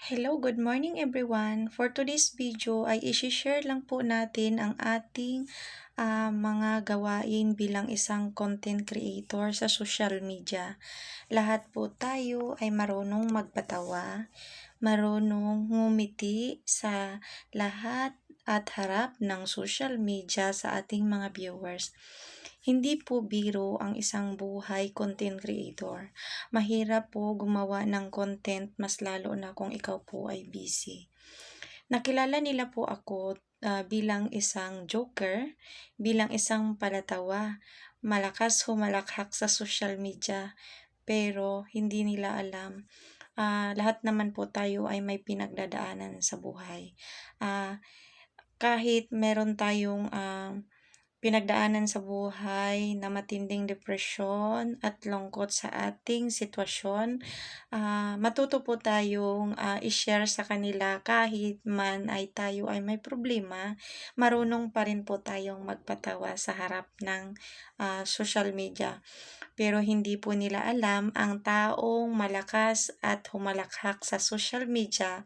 Hello, good morning everyone. For today's video ay i-share lang po natin ang ating mga gawain bilang isang content creator sa social media. Lahat po tayo ay marunong magpatawa, marunong ngumiti sa lahat at harap ng social media sa ating mga viewers. Hindi po biro ang isang buhay content creator. Mahirap po gumawa ng content mas lalo na kung ikaw po ay busy. Nakilala nila po ako bilang isang joker, bilang isang palatawa, malakas humalakhak sa social media, pero hindi nila alam. Lahat naman po tayo ay may pinagdadaanan sa buhay. Kahit meron tayong pinagdaanan sa buhay na matinding depresyon at lungkot sa ating sitwasyon, matuto po tayong i-share sa kanila kahit man ay tayo ay may problema, marunong pa rin po tayong magpatawa sa harap ng social media. Pero hindi po nila alam ang taong malakas at humalakhak sa social media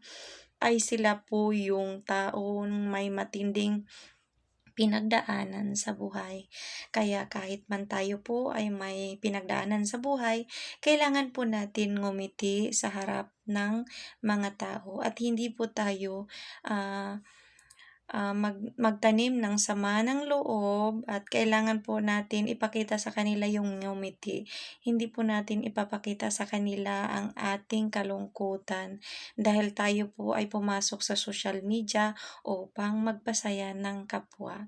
ay sila po yung taong may matinding pinagdaanan sa buhay. Kaya kahit man tayo po ay may pinagdaanan sa buhay, kailangan po natin ngumiti sa harap ng mga tao at hindi po tayo magtanim ng sama ng loob at kailangan po natin ipakita sa kanila yung ngumiti. Hindi po natin ipapakita sa kanila ang ating kalungkutan dahil tayo po ay pumasok sa social media upang magpasaya ng kapwa.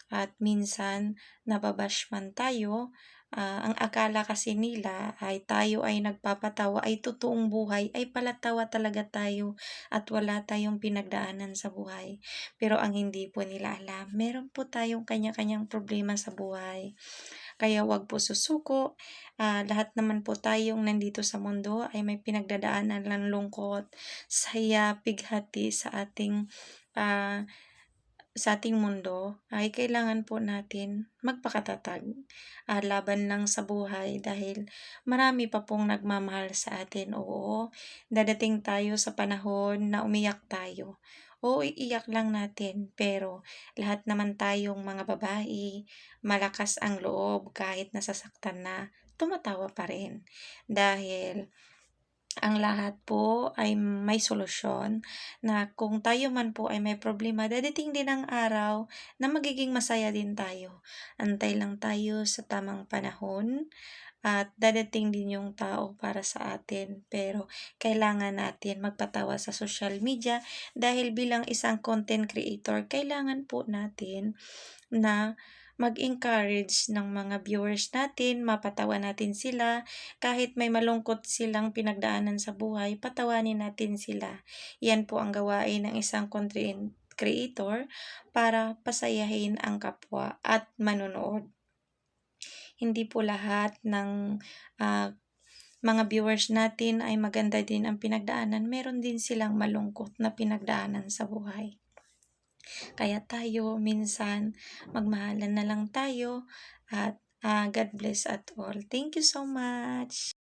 At minsan nababash man tayo, ang akala kasi nila ay tayo ay nagpapatawa ay totoong buhay ay palatawa talaga tayo at wala tayong pinagdaanan sa buhay. Pero ang hindi po nila alam, meron po tayong kanya-kanyang problema sa buhay. Kaya wag po susuko, lahat naman po tayong nandito sa mundo ay may pinagdadaanan ng lungkot, saya, bighati ah, sa ating mundo ay kailangan po natin magpakatatag, laban lang sa buhay dahil marami pa pong nagmamahal sa atin. Oo, dadating tayo sa panahon na umiyak tayo. Oo, iiyak lang natin, pero lahat naman tayong mga babae, malakas ang loob kahit nasasaktan na, tumatawa pa rin. Dahil ang lahat po ay may solusyon na kung tayo man po ay may problema, dadating din ang araw na magiging masaya din tayo. Antay lang tayo sa tamang panahon at dadating din yung tao para sa atin. Pero kailangan natin magpatawa sa social media dahil bilang isang content creator, kailangan po natin na mag-encourage ng mga viewers natin, mapatawa natin sila, kahit may malungkot silang pinagdaanan sa buhay, patawanin natin sila. Yan po ang gawain ng isang content creator para pasayahin ang kapwa at manonood. Hindi po lahat ng mga viewers natin ay maganda din ang pinagdaanan. Meron din silang malungkot na pinagdaanan sa buhay. Kaya tayo minsan magmahalan na lang tayo at God bless at all. Thank you so much.